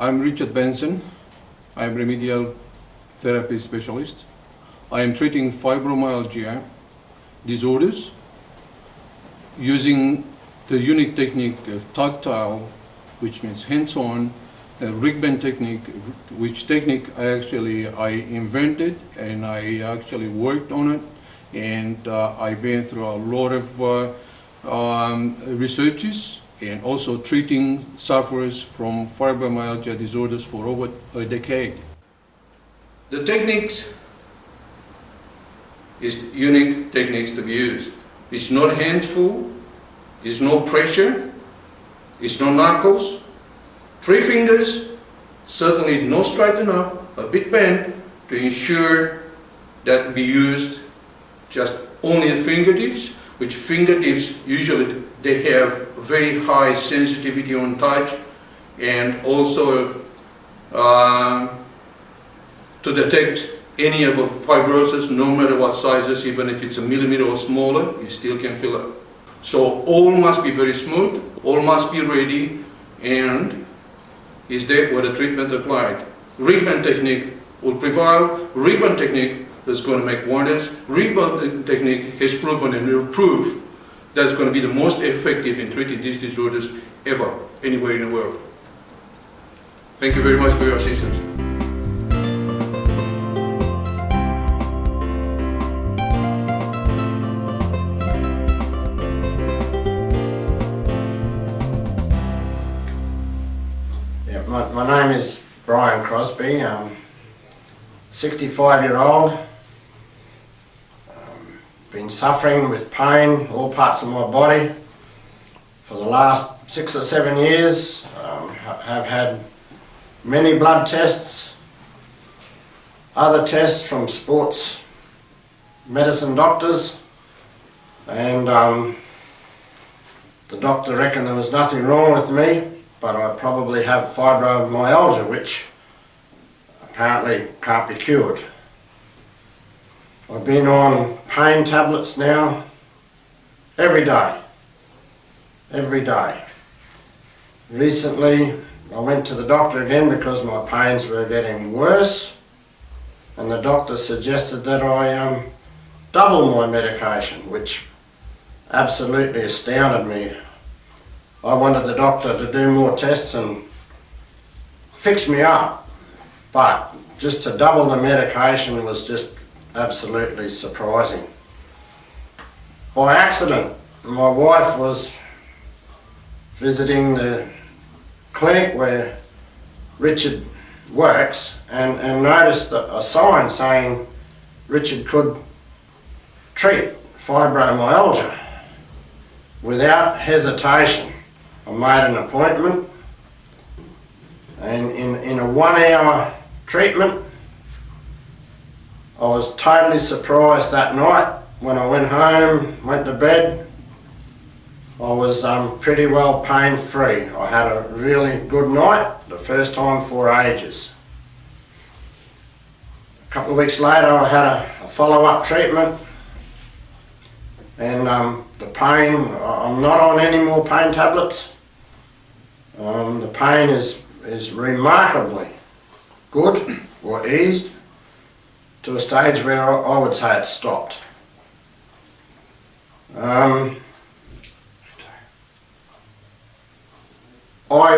I'm Richard Benson. I'm Remedial therapy specialist. I am treating fibromyalgia disorders using the unique technique of tactile, which means hands-on, rig bend technique, which technique I invented and I actually worked on it, and I've been through a lot of researches and also treating sufferers from fibromyalgia disorders for over a decade. The techniques is unique techniques to be used. It's not handful, it's no pressure, it's no knuckles. 3 fingers, certainly no straighten up, a bit bent to ensure that we used just only the fingertips, which fingertips usually they have very high sensitivity on touch, and also to detect any of the fibrosis, no matter what sizes, even if it's a millimeter or smaller, you still can feel it. So all must be very smooth, all must be ready, and is there where the treatment applied. Rig bend technique will prevail. Rig bend technique is going to make wonders. Rig bend technique has proven and will prove that's going to be the most effective in treating these disorders ever, anywhere in the world. Thank you very much for your assistance. My name is Brian Crosby. I'm 65-year-old. Been suffering with pain, all parts of my body, for the last 6 or 7 years. Have had many blood tests, other tests from sports medicine doctors, and the doctor reckoned there was nothing wrong with me, but I probably have fibromyalgia, which apparently can't be cured. I've been on pain tablets now every day. Recently I went to the doctor again because my pains were getting worse, and the doctor suggested that I double my medication, which absolutely astounded me. I wanted the doctor to do more tests and fix me up, but just to double the medication was just absolutely surprising. By accident, my wife was visiting the clinic where Richard works and noticed a sign saying Richard could treat fibromyalgia. Without hesitation, I made an appointment, and in a 1-hour treatment, I was totally surprised that night when I went home, went to bed. I was pretty well pain-free. I had a really good night, the first time for ages. A couple of weeks later I had a follow-up treatment, and the pain, I'm not on any more pain tablets. The pain is remarkably good or eased to a stage where I would say it's stopped. I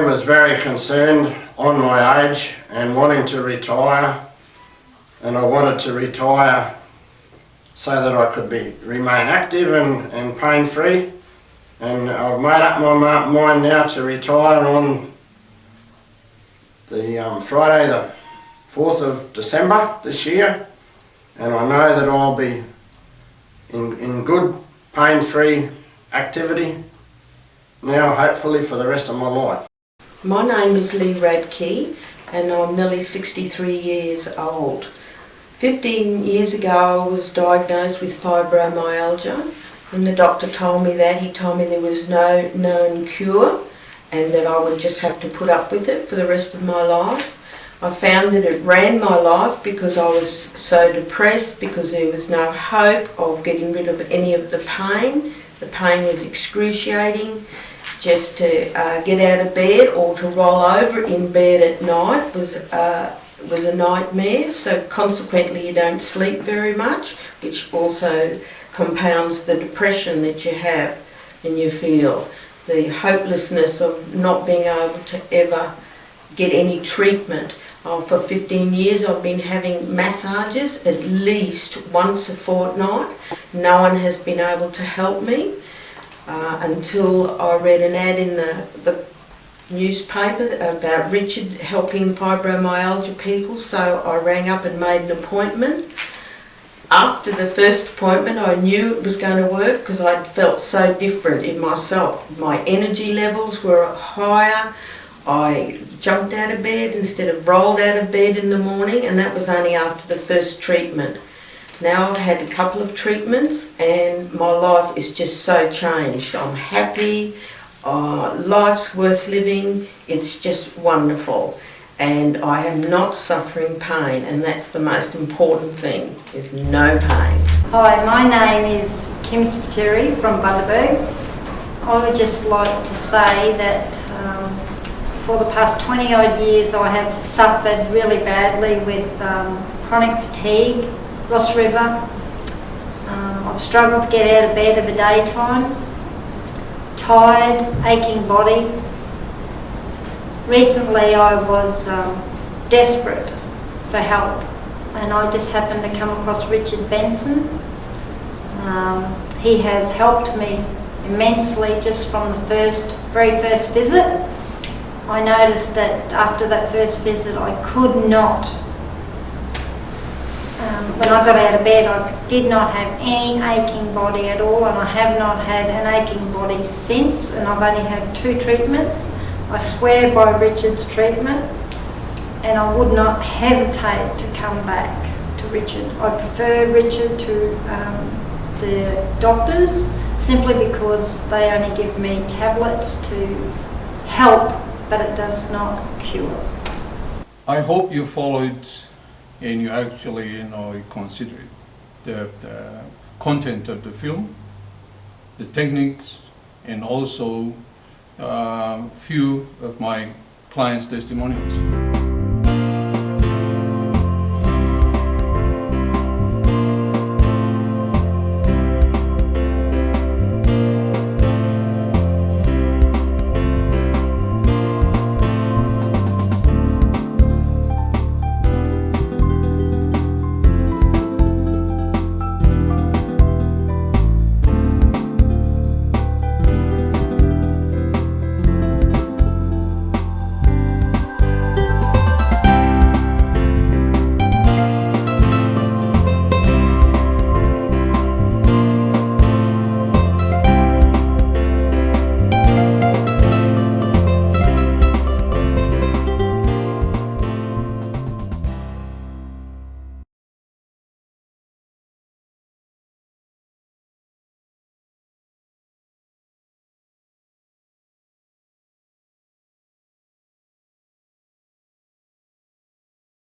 was very concerned on my age and wanting to retire, and I wanted to retire so that I could remain active and pain-free, and I've made up my mind now to retire on the Friday the 4th of December this year, and I know that I'll be in good pain-free activity now, hopefully for the rest of my life. My name is Lee Radke and I'm nearly 63 years old. 15 years ago I was diagnosed with fibromyalgia. When the doctor told me that, he told me there was no known cure and that I would just have to put up with it for the rest of my life. I found that it ran my life because I was so depressed, because there was no hope of getting rid of any of the pain The pain was excruciating. Just to get out of bed or to roll over in bed at night was a nightmare. So consequently you don't sleep very much, which also compounds the depression that you have and you feel. The hopelessness of not being able to ever get any treatment. For 15 years I've been having massages at least once a fortnight. No one has been able to help me until I read an ad in the newspaper about Richard helping fibromyalgia people, so I rang up and made an appointment. After the first appointment I knew it was going to work because I'd felt so different in myself. My energy levels were higher. I jumped out of bed instead of rolled out of bed in the morning, and that was only after the first treatment. Now I've had a couple of treatments and my life is just so changed. I'm happy, life's worth living, it's just wonderful. And I am not suffering pain, and that's the most important thing, is no pain. Hi, my name is Kim Spiteri from Bundaberg. I would just like to say that for the past 20 odd years I have suffered really badly with chronic fatigue, Ross River. I've struggled to get out of bed of a daytime, tired, aching body. Recently I was desperate for help, and I just happened to come across Richard Benson. He has helped me immensely just from the very first visit. I noticed that after that first visit I could not, when I got out of bed I did not have any aching body at all, and I have not had an aching body since, and I've only had 2 treatments. I swear by Richard's treatment, and I would not hesitate to come back to Richard. I prefer Richard to the doctors simply because they only give me tablets to help, but it does not cure. I hope you follow it and you actually, consider it. The content of the film, the techniques, and also few of my clients' testimonials.